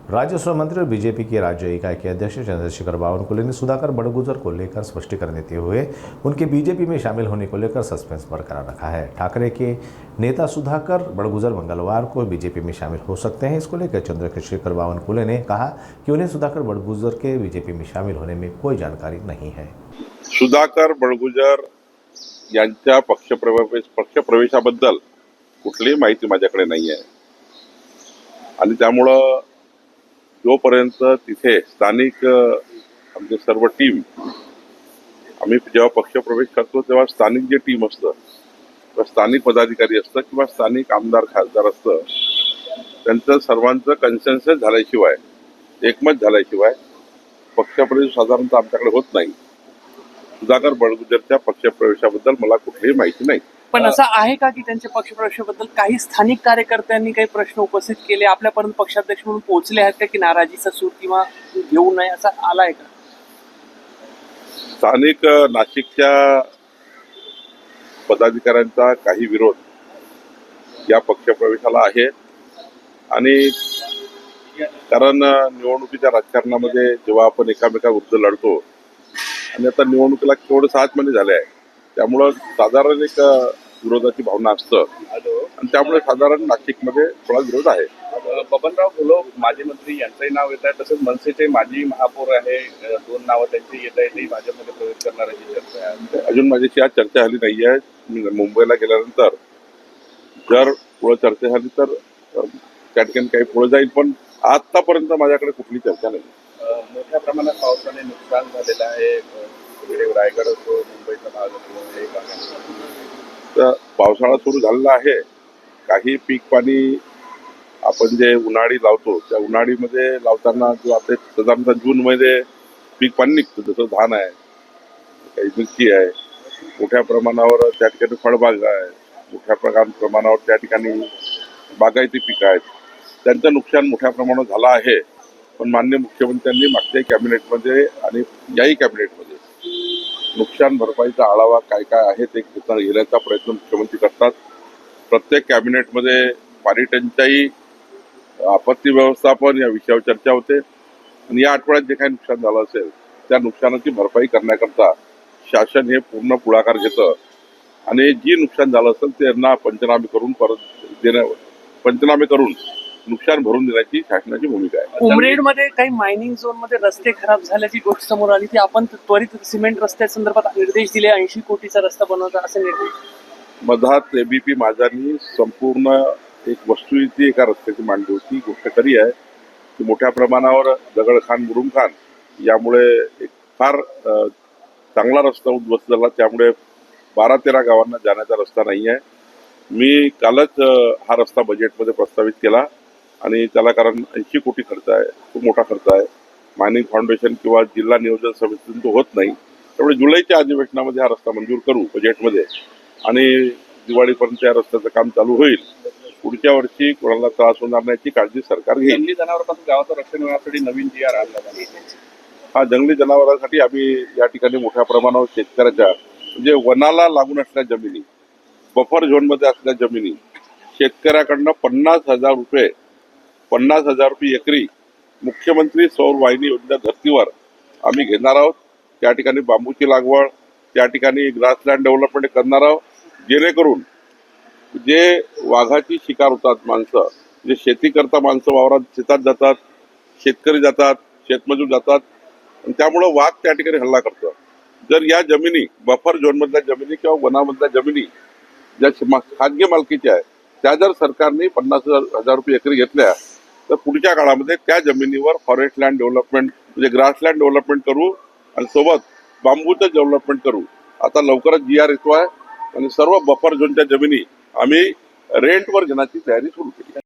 राजस्व मंत्री और बीजेपी की राज्य इकाई के अध्यक्ष चंद्रशेखर बावनकुले ने सुधाकर बड़गुजर को लेकर स्पष्टीकरण देते हुए उनके बीजेपी में शामिल होने को लेकर सस्पेंस बरकरार रखा है। ठाकरे के नेता सुधाकर बड़गुजर मंगलवार को बीजेपी में शामिल हो सकते हैं। इसको लेकर चंद्रशेखर बावनकुले ने कहा कि उन्हें सुधाकर बड़गुजर के बीजेपी में शामिल होने में कोई जानकारी नहीं है। सुधाकर बड़गुजर यांच्या पक्षप्रवेशाबद्दल कुठलीही माहिती माझ्याकडे नाही आहे आणि त्यामुळं जोपर्यंत तिथे स्थानिक आमचे सर्व टीम आम्ही जेव्हा पक्षप्रवेश करतो तेव्हा स्थानिक जे टीम असतं किंवा स्थानिक पदाधिकारी असतं किंवा स्थानिक आमदार खासदार असतं त्यांचं सर्वांचं कन्सेन्सस झाल्याशिवाय एकमत झाल्याशिवाय पक्षप्रवेश साधारणतः आमच्याकडे होत नाही। सुधाकर बड़गुजरच्या पक्षप्रवेशाबद्दल मला कुठलीही माहिती नाही। पण असं आहे का की त्यांच्या पक्षप्रवेशाबद्दल काही स्थानिक कार्यकर्त्यांनी काही प्रश्न उपस्थित केले, आपल्यापर्यंत पक्षाध्यक्ष म्हणून पोहोचले आहेत का की नाराजीचा सूर किंवा घेऊ नये असा आलाय का? स्थानिक नाशिकच्या पदाधिकाऱ्यांचा काही विरोध या पक्षप्रवेशाला आहे आणि कारण निवडणुकीच्या राजकारणामध्ये जेव्हा आपण एकामेकाविरुद्ध लढतो आणि आता निवडणुकीला केवळ 6 महिने झाले आहे त्यामुळे साधारण एक विरोधाची भावना असतं आणि त्यामुळे साधारण नाशिकमध्ये थोडा विरोध आहे। बबनराव घोलप माजी मंत्री यांचंही नाव येत आहे, तसंच मनसेचे माजी महापौर आहे, 2 नावं त्यांची येत आहेत, भाजपमध्ये प्रवेश करणाऱ्याची चर्चा आहे। अजून माझ्याशी आज चर्चा झाली नाही आहे। मी मुंबईला गेल्यानंतर जर पुढे चर्चा झाली तर त्या ठिकाणी काही पुढे जाईल, पण आतापर्यंत माझ्याकडे कुठली चर्चा नाही। मोठ्या प्रमाणात पावसाने नुकसान झालेलं आहे, रायगड असो, मुंबईचा भाग असो, तर पावसाळा सुरू झालेला आहे। काही पीक पाणी आपण जे उन्हाळी लावतो त्या उन्हाळीमध्ये लावताना जो आता साधारणतः जून मध्ये पीक पाणी निघतं, जसं धान आहे, काही मिरची आहे, मोठ्या प्रमाणावर त्या ठिकाणी फळबाग आहे, मोठ्या प्रमाणावर त्या ठिकाणी बागायती पिकं आहेत, त्यांचं नुकसान मोठ्या प्रमाणात झालं आहे। पण माननीय मुख्यमंत्र्यांनी मागच्या कॅबिनेटमध्ये आणि याही कॅबिनेटमध्ये नुकसान भरपाईचा आढावा काय काय आहे ते घेण्याचा प्रयत्न मुख्यमंत्री करतात। प्रत्येक कॅबिनेटमध्ये पाणी टंचाई, आपत्ती व्यवस्थापन या विषयावर चर्चा होते आणि या आठवड्यात जे काही नुकसान झालं असेल त्या नुकसानाची भरपाई करण्याकरता शासन हे पूर्ण पुढाकार घेतं आणि जी नुकसान झालं असेल त्यांना पंचनामे करून नुकसान भरून देण्याची शासनाची भूमिका आहे। उमरेडमध्ये काही मायनिंग झोन मध्ये रस्ते खराब झाल्याची गोष्ट समोर आली, ती आपण त्वरित सिमेंट रस्त्यासंदर्भात निर्देश दिले, 80 कोटीचा रस्ता बनवता असे निर्देश। मधात एबीपी माझानी संपूर्ण एक वस्तुस्थिती एका रस्त्याची मांडली होती। गोष्ट खरी आहे की मोठ्या प्रमाणावर दगडखान मुरुमखान यामुळे एक फार चांगला रस्ता उद्ध्वस्त झाला, त्यामुळे 12-13 गावांना जाण्याचा रस्ता नाही आहे। मी कालच हा रस्ता बजेटमध्ये प्रस्तावित केला आणि त्याला कारण 80 कोटी खर्च आहे, खूप मोठा खर्च आहे। मायनिंग फाउंडेशन किंवा जिल्हा नियोजन समितीतून तो होत नाही, त्यामुळे जुलैच्या अधिवेशनामध्ये हा रस्ता मंजूर करू बजेटमध्ये आणि दिवाळीपर्यंत या रस्त्याचं काम चालू होईल। पुढच्या वर्षी कोणाला त्रास होणार नाही याची काळजी सरकार घेईल। जंगली जनावरांपासून गावाचं रक्षण होण्यासाठी नवीन GR आणला आहे। हा जंगली जनावरांसाठी आम्ही या ठिकाणी मोठ्या प्रमाणावर शेतकऱ्याच्या म्हणजे वनाला लागून असलेल्या जमिनी, बफर झोनमध्ये असलेल्या जमिनी शेतकऱ्याकडनं 50,000 रुपये एकरी मुख्यमंत्री सौर वाहिनी योजना धर्तीवर आम्ही घेणार आहोत। त्या ठिकाणी बांबूची लागवड, त्या ठिकाणी ग्रासलँड डेव्हलपमेंट करणार आहोत, जेणेकरून जे वाघाची शिकार होतात माणसं, जे शेती करता माणसं वावरात शेतात जातात, शेतकरी जातात, शेतमजूर जातात आणि त्यामुळं वाघ त्या ठिकाणी हल्ला करतो। जर या जमिनी बफर झोनमधल्या जमिनी किंवा वनामधल्या जमिनी ज्या खाजगी मालकीच्या आहेत त्या जर सरकारने 50,000 रुपये एकरी घेतल्या तर पुढच्या काळामध्ये त्या जमिनीवर फॉरेस्ट लँड डेव्हलपमेंट म्हणजे ग्रासलँड डेव्हलपमेंट करू आणि सोबत बांबूचं डेव्हलपमेंट करू। आता लवकरच GR येतो आहे आणि सर्व बफर झोनच्या जमिनी आम्ही रेंटवर घेण्याची तयारी सुरू केली।